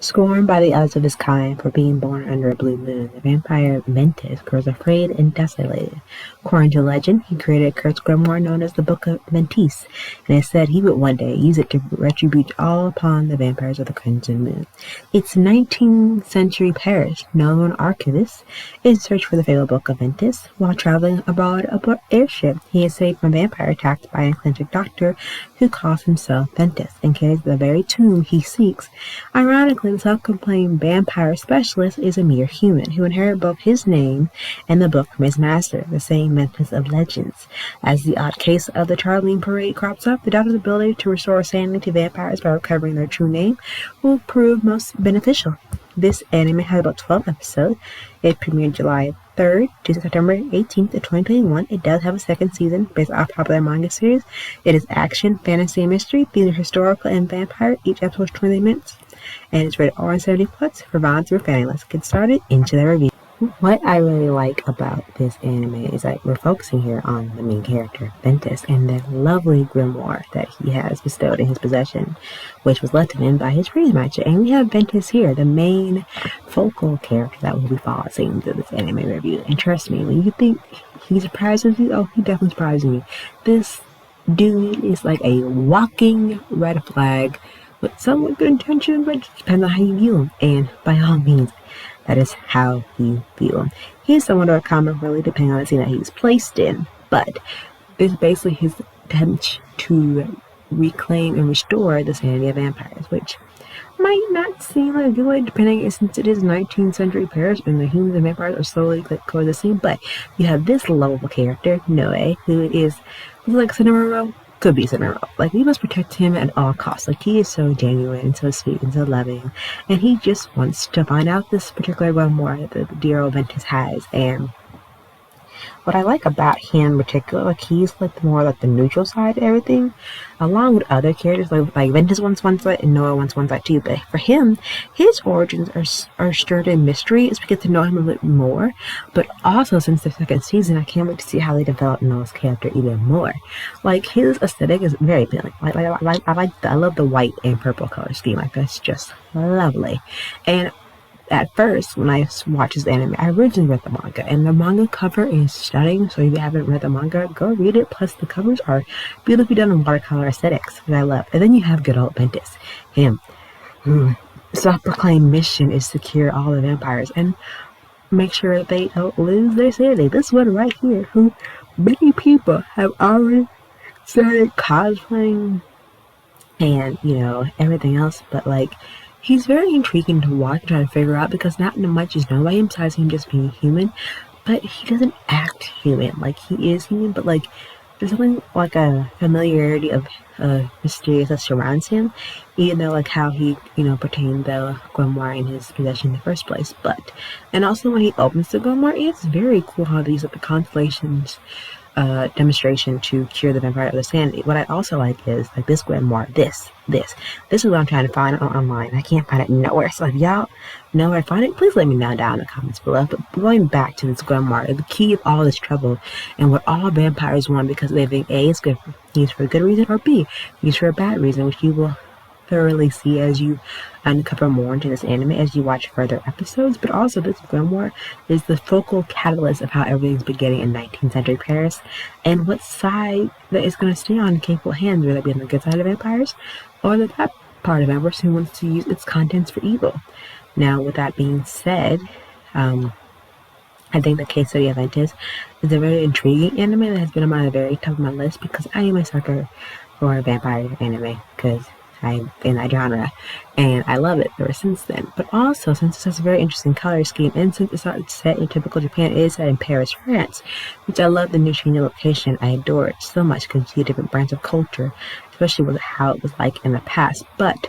Scorned by the others of his kind for being born under a blue moon, the vampire Ventus grows afraid and desolated. According to legend, he created a cursed grimoire known as the Book of Ventis, and it said he would one day use it to retribute all upon the vampires of the Crimson Moon. It's 19th century Paris. Known archivist is searched for the fatal Book of Ventis. While traveling abroad aboard airship, he is saved from vampire attacks by an eccentric doctor who calls himself Ventus and carries the very tomb he seeks. Ironically, the self-proclaimed vampire specialist is a mere human who inherited both his name and the book from his master, the same Ventus of legends. As the odd case of the Charlene Parade crops up, the doctor's ability to restore sanity to vampires by recovering their true name will prove most beneficial. This anime has about 12 episodes. It premiered July 3rd to September 18th of 2021. It does have a second season based off popular manga series. It is action, fantasy, and mystery. These are historical and vampire. Each episode is 20 minutes. And it's rated R and 70+ for violence or family. Let's get started into the review. What I really like about this anime is that we're focusing here on the main character, Ventus, and the lovely grimoire that he has bestowed in his possession, which was left to him by his priest master. And we have Ventus here, the main focal character that will be following through this anime review. And trust me, when you think he surprises you, oh, he definitely surprises me. This dude is like a walking red flag with somewhat good intention, but it depends on how you view him. And by all means, that is how you view him. He's somewhat of a comic really depending on the scene that he's placed in, but it's basically his attempt to reclaim and restore the sanity of vampires, which might not seem like a good way depending since it is 19th century Paris and the humans and vampires are slowly coexisting. But you have this lovable character, Noe, who is like Cinnamon. Could be Cinnamon. Like, we must protect him at all costs. Like, he is so genuine and so sweet and so loving. And he just wants to find out this particular grimoire that the dear old Ventus has. And what I like about him in particular, like, he's like more like the neutral side of everything, along with other characters. Like Ventus wants one side and Noah wants one side too. But for him, his origins are stirred in mystery. It's we get to know him a bit more. But also, since the second season, I can't wait to see how they develop Noah's character even more. Like, his aesthetic is very appealing. I love the white and purple color scheme. Like, that's just lovely. And at first, when I watched this anime, I originally read the manga, and the manga cover is stunning, so if you haven't read the manga, go read it. Plus, the covers are beautifully done in watercolor aesthetics, which I love. And then you have good old Ventus. Him. Self-proclaimed mission is to cure all the vampires and make sure they don't lose their sanity. This one right here, who many people have already started cosplaying and, you know, everything else, but like, he's very intriguing to watch and try to figure out because not much is known by him besides him just being human, but he doesn't act human. Like, he is human, but like, there's something like a familiarity of mysterious that surrounds him, even though like how he, you know, pertained the grimoire in his possession in the first place. But, and also when he opens the grimoire, it's very cool how they use like the constellations demonstration to cure the vampire of the sanity. What I also like is like this grimoire, this is what I'm trying to find online. I can't find it nowhere. So if y'all know where to find it, please let me know down in the comments below. But going back to this grimoire, the key of all this trouble and what all vampires want, because they think A, it's good, used for a good reason, or B, used for a bad reason, which you will thoroughly see as you uncover more into this anime as you watch further episodes. But also, this grimoire is the focal catalyst of how everything's beginning in 19th century Paris and what side that is going to stay on in capable hands, whether it be on the good side of vampires or the bad part of vampires who wants to use its contents for evil. Now, with that being said, I think the case study of Ventus is a very intriguing anime that has been on my very top of my list because I am a sucker for a vampire anime because I'm in that genre, and I love it ever since then. But also, since it has a very interesting color scheme, and since it's not set in typical Japan, it is set in Paris, France, which I love the new changing location. I adore it so much because you see a different branch of culture, especially with how it was like in the past. But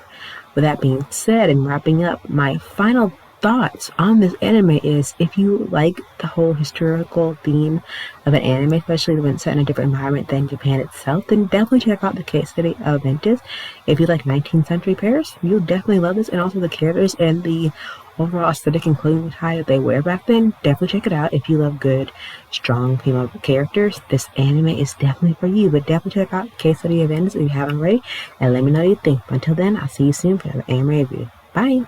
with that being said, and wrapping up, my final thoughts on this anime is if you like the whole historical theme of an anime, especially when it's set in a different environment than Japan itself, then definitely check out the case study of Ventus. If you like 19th century Paris, you'll definitely love this, and also the characters and the overall aesthetic and clothing tie that they wear back then. Definitely check it out. If you love good, strong female characters, this anime is definitely for you. But definitely check out the case study of Ventus if you haven't already, and let me know what you think. But until then, I'll see you soon for another anime review. Bye!